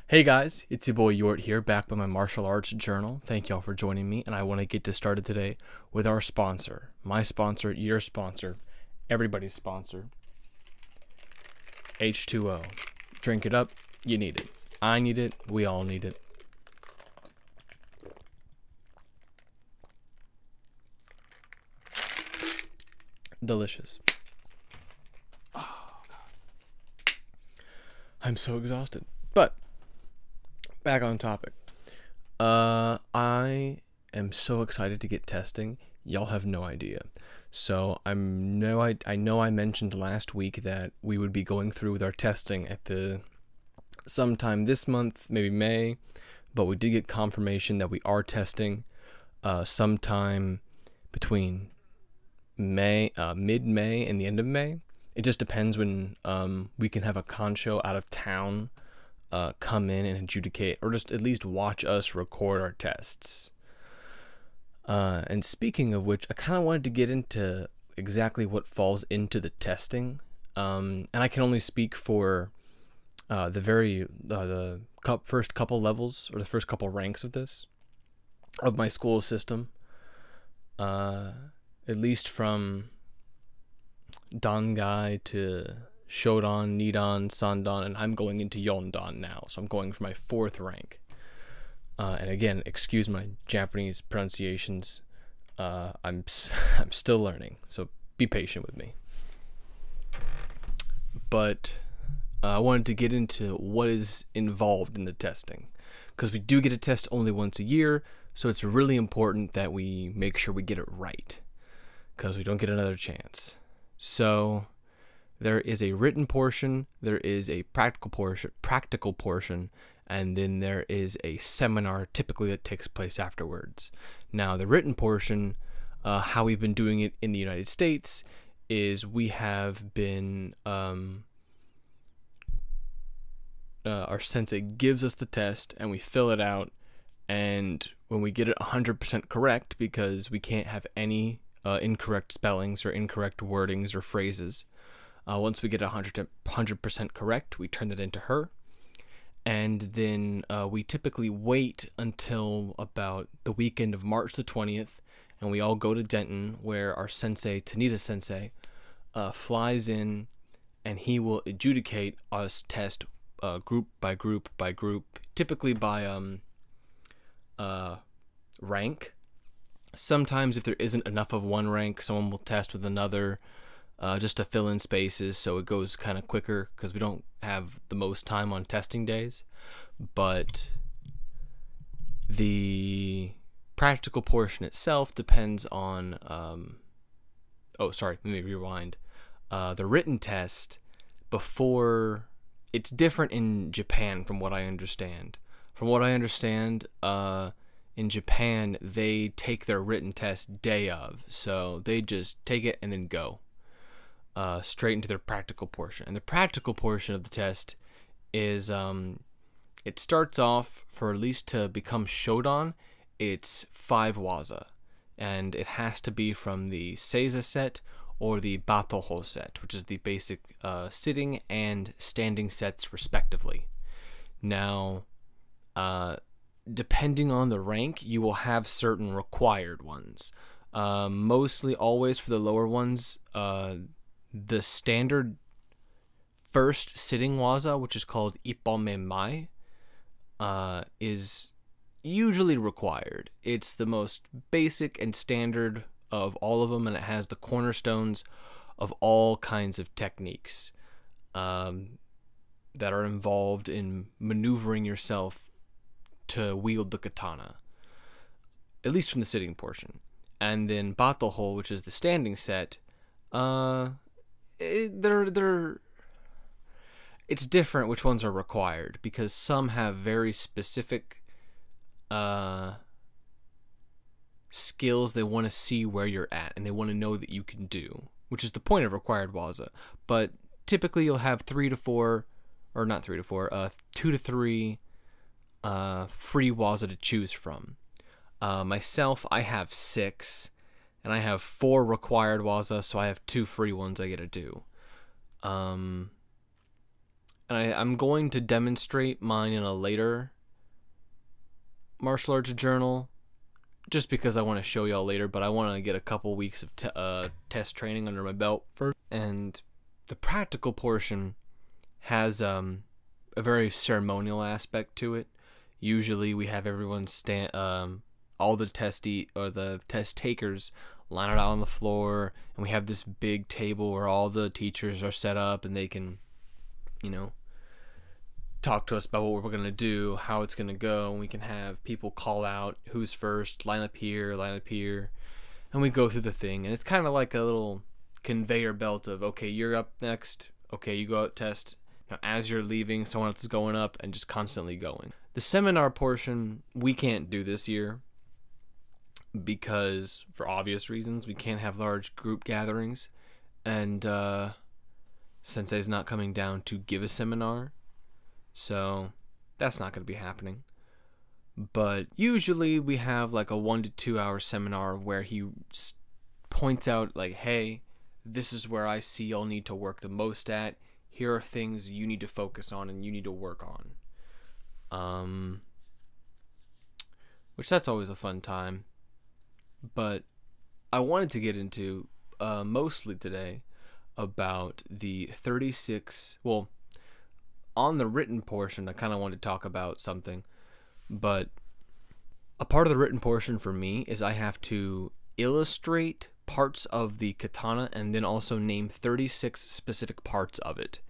Hey guys, it's your boy Yort here, back by my martial arts journal. Thank y'all for joining me, and I want to get this started today with our sponsor. My sponsor, your sponsor, everybody's sponsor, H2O. Drink it up, you need it. I need it, we all need it. Delicious. Oh, God. I'm so exhausted. But back on topic. I am so excited to get testing. Y'all have no idea. So I know I mentioned last week that we would be going through with our testing at sometime this month, maybe May, but we did get confirmation that we are testing sometime between mid-May and the end of May. It just depends when we can have a concho out of town come in and adjudicate, or just at least watch us record our tests. And speaking of which, I kind of wanted to get into exactly what falls into the testing. And I can only speak for the first couple levels, or the first couple ranks of this, of my school system. At least from Dangai to Shodan, Nidan, Sandan, and I'm going into Yondan now, so I'm going for my 4th rank. And again, excuse my Japanese pronunciations. I'm still learning, so be patient with me. But I wanted to get into what is involved in the testing, because we do get a test only once a year, so it's really important that we make sure we get it right, because we don't get another chance. So there is a written portion, there is a practical portion, and then there is a seminar typically that takes place afterwards. Now, the written portion, how we've been doing it in the United States, is we have been, our sensei gives us the test, and we fill it out, and when we get it 100% correct, because we can't have any incorrect spellings or incorrect wordings or phrases, once we get 100% correct, we turn that into her. And then we typically wait until about the weekend of March the 20th, and we all go to Denton, where our sensei, Tanita Sensei, flies in, and he will adjudicate us test group by group by group, typically by rank. Sometimes if there isn't enough of one rank, someone will test with another, just to fill in spaces, so it goes kind of quicker, because we don't have the most time on testing days. But the practical portion itself depends on let me rewind. The written test, it's different in Japan from what I understand. In Japan, they take their written test day of, so they just take it and then go straight into their practical portion. And the practical portion of the test is, it starts off, for at least to become Shodan, it's 5 waza, and it has to be from the Seiza set or the Batoho set, which is the basic sitting and standing sets respectively. Now, depending on the rank, you will have certain required ones. Mostly always for the lower ones, the standard first sitting waza, which is called Ippome Mai, is usually required. It's the most basic and standard of all of them, and it has the cornerstones of all kinds of techniques that are involved in maneuvering yourself to wield the katana, at least from the sitting portion. And then Batoho, which is the standing set, it's different which ones are required, because some have very specific skills they want to see where you're at, and they want to know that you can do, which is the point of required waza. But typically you'll have 2 to 3 free waza to choose from. Myself, I have 6, and I have 4 required waza, so I have 2 free ones I get to do. and I'm going to demonstrate mine in a later martial arts journal, just because I want to show y'all later, but I want to get a couple weeks of test training under my belt first. And the practical portion has a very ceremonial aspect to it. Usually we have everyone stand, all the test takers line it out on the floor, and we have this big table where all the teachers are set up, and they can, you know, talk to us about what we're going to do, how it's going to go, and we can have people call out who's first, line up here, and we go through the thing. And it's kind of like a little conveyor belt of, okay, you're up next, okay, you go out, test. Now as you're leaving, someone else is going up, and just constantly going. The seminar portion we can't do this year because, for obvious reasons, we can't have large group gatherings, and Sensei's not coming down to give a seminar, so that's not going to be happening. But usually we have like a 1 to 2 hour seminar where he points out, like, hey, this is where I see y'all need to work the most at. Here are things you need to focus on and you need to work on. Which that's always a fun time. But I wanted to get into mostly today about the 36, well, on the written portion I kind of wanted to talk about something, but a part of the written portion for me is I have to illustrate parts of the katana and then also name 36 specific parts of it.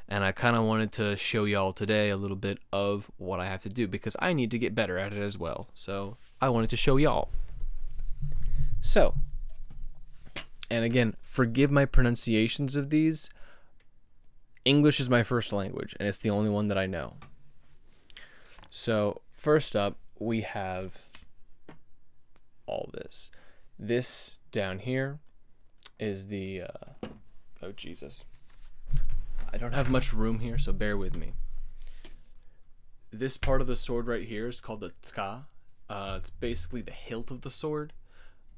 And I kind of wanted to show y'all today a little bit of what I have to do, because I need to get better at it as well. So I wanted to show y'all. So, and again, forgive my pronunciations of these. English is my first language, and it's the only one that I know. So, first up, we have all this. This down here is the, oh Jesus. I don't have much room here, so bear with me. This part of the sword right here is called the tsuka. It's basically the hilt of the sword.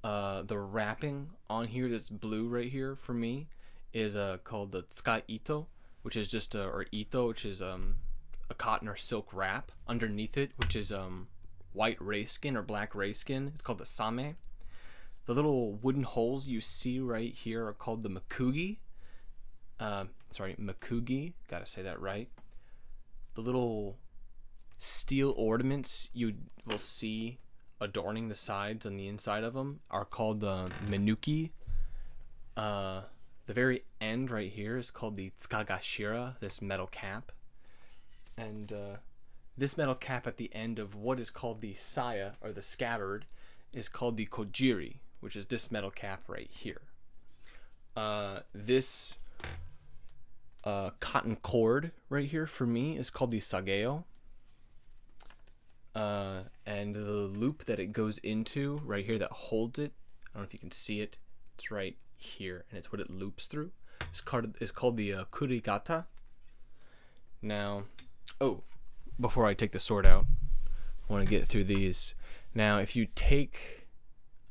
The wrapping on here that's blue right here for me is called the tsuka ito, which is just or ito, which is a cotton or silk wrap underneath it, which is white rayskin or black rayskin. It's called the same. The little wooden holes you see right here are called the makugi. Makugi, gotta say that right. The little steel ornaments you will see adorning the sides and the inside of them are called the menuki. The very end right here is called the tsukagashira, this metal cap. And this metal cap at the end of what is called the saya, or the scabbard, is called the kojiri, which is this metal cap right here. This cotton cord right here for me is called the sageo. And the loop that it goes into right here that holds it, I don't know if you can see it, it's right here, and it's what it loops through. It's called the kurikata. Now, before I take the sword out, I want to get through these. Now, if you take,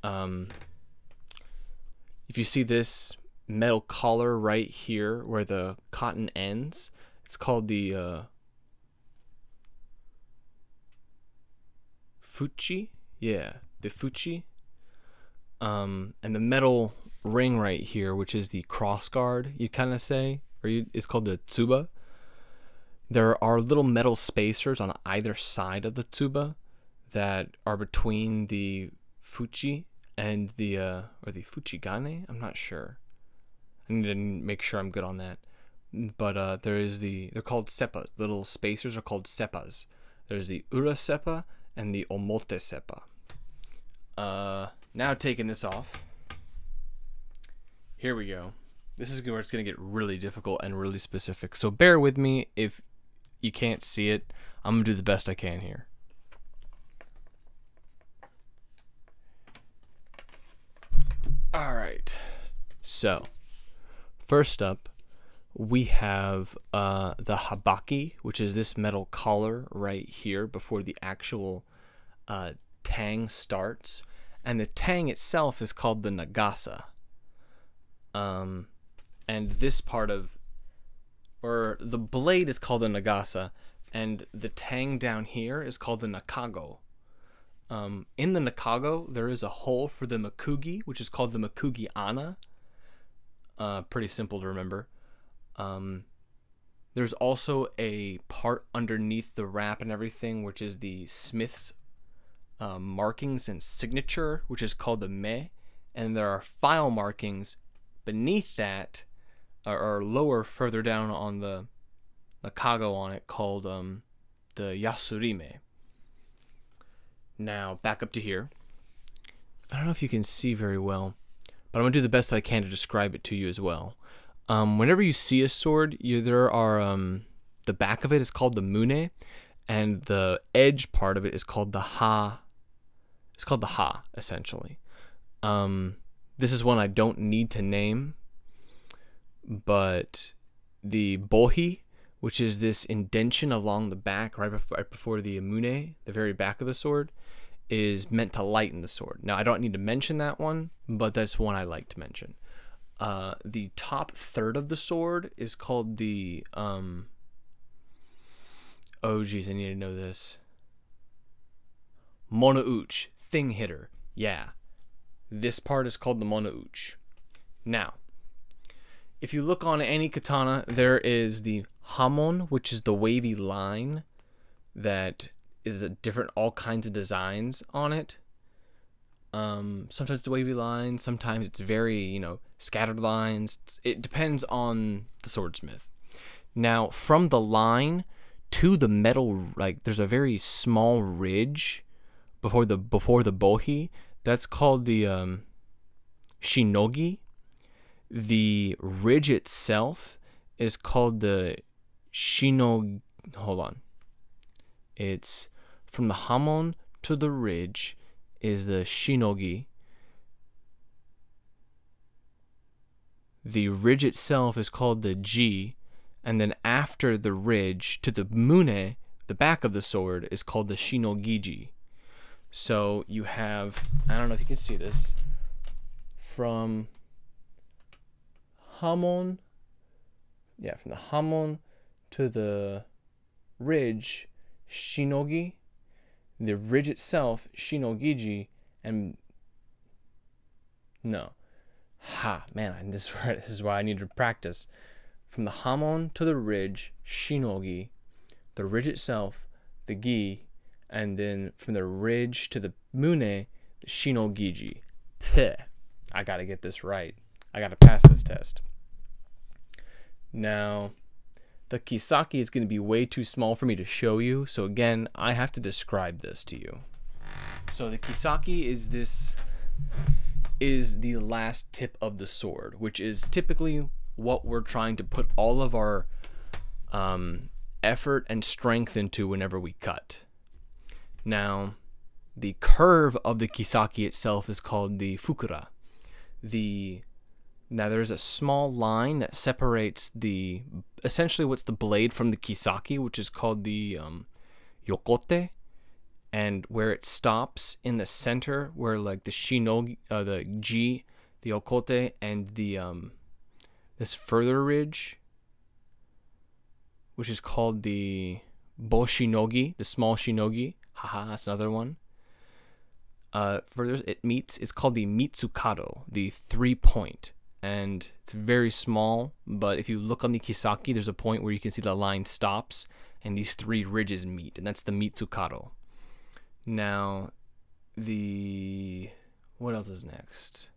if you see this metal collar right here where the cotton ends, it's called the fuchi. Yeah, the fuchi. And the metal ring right here, which is the cross guard, you kind of say, it's called the tsuba. There are little metal spacers on either side of the tsuba that are between the fuchi and the or the fuchigane. I'm not sure. I need to make sure I'm good on that. But they're called seppas. Little spacers are called seppas. There's the ura seppa and the omote seppa. Now taking this off. Here we go. This is where it's going to get really difficult and really specific. So bear with me if you can't see it. I'm going to do the best I can here. Alright. So, first up, we have the Habakki, which is this metal collar right here before the actual tang starts. And the tang itself is called the nagasa. And this part of or the blade is called the nagasa, and the tang down here is called the nakago. In the nakago, there is a hole for the makugi, which is called the makugi ana. Pretty simple to remember. There's also a part underneath the wrap and everything, which is the smith's markings and signature, which is called the me. And there are file markings beneath that, or lower, further down on the kago on it, called the yasurime. Now, back up to here. I don't know if you can see very well, but I'm going to do the best I can to describe it to you as well. Whenever you see a sword, there are, the back of it is called the mune, and the edge part of it is called the ha. It's called the ha, essentially. This is one I don't need to name, but the bohi, which is this indention along the back right before the mune, the very back of the sword, is meant to lighten the sword. Now, I don't need to mention that one, but that's one I like to mention. The top third of the sword is called the, oh geez, I need to know this. Monouch, thing hitter. Yeah. This part is called the monouch. Now, if you look on any katana, there is the hamon, which is the wavy line that is a different, all kinds of designs on it. Sometimes it's a wavy line, sometimes it's very, scattered lines. It depends on the swordsmith. Now, from the line to the metal, like, there's a very small ridge before the bohi. That's called the shinogi. The ridge itself is called the shinogi. Hold on. It's from the hamon to the ridge is the shinogi. The ridge itself is called the ji, and then after the ridge to the mune, the back of the sword, is called the shinogiji. So you have, I don't know if you can see this, from hamon, from the hamon to the ridge, shinogi, the ridge itself, shinogiji, and this is why I need to practice. From the hamon to the ridge, shinogi, the ridge itself, the gi, and then from the ridge to the mune, the shinogiji. I gotta get this right. I gotta pass this test. Now, the Kisaki is going to be way too small for me to show you, so again, I have to describe this to you. So the Kisaki is the last tip of the sword, which is typically what we're trying to put all of our effort and strength into whenever we cut. Now, the curve of the Kisaki itself is called the fukura. Now there's a small line that separates essentially what's the blade from the Kisaki, which is called the yokote, and where it stops in the center, where like the shinogi, the ji, the yokote, and the this further ridge, which is called the boshinogi, the small shinogi. Haha, that's another one. Further it meets, it's called the mitsukado, the 3-point. And it's very small, but if you look on the Kisaki, there's a point where you can see the line stops and these 3 ridges meet, and that's the mitsukado. Now, what else is next?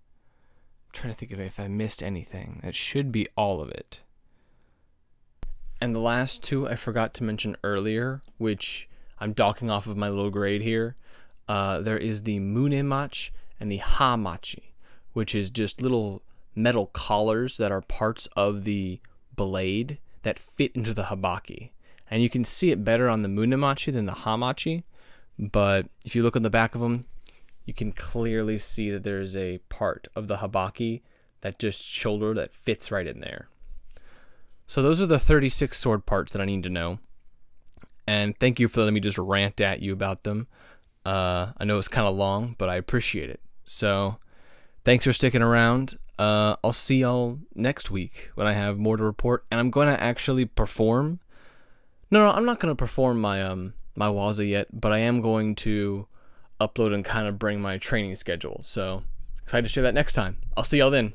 I'm trying to think of it if I missed anything. That should be all of it. And the last 2 I forgot to mention earlier, which I'm docking off of my low grade here. There is the munemachi and the hamachi, which is just little metal collars that are parts of the blade that fit into the habakki. And you can see it better on the munemachi than the hamachi, but if you look on the back of them, you can clearly see that there's a part of the habakki that fits right in there. So those are the 36 sword parts that I need to know. And thank you for letting me just rant at you about them. I know it's kind of long, but I appreciate it. So thanks for sticking around. I'll see y'all next week when I have more to report, and I'm going to actually perform. No, I'm not going to perform my my waza yet, but I am going to upload and kind of bring my training schedule. So excited to share that next time. I'll see y'all then.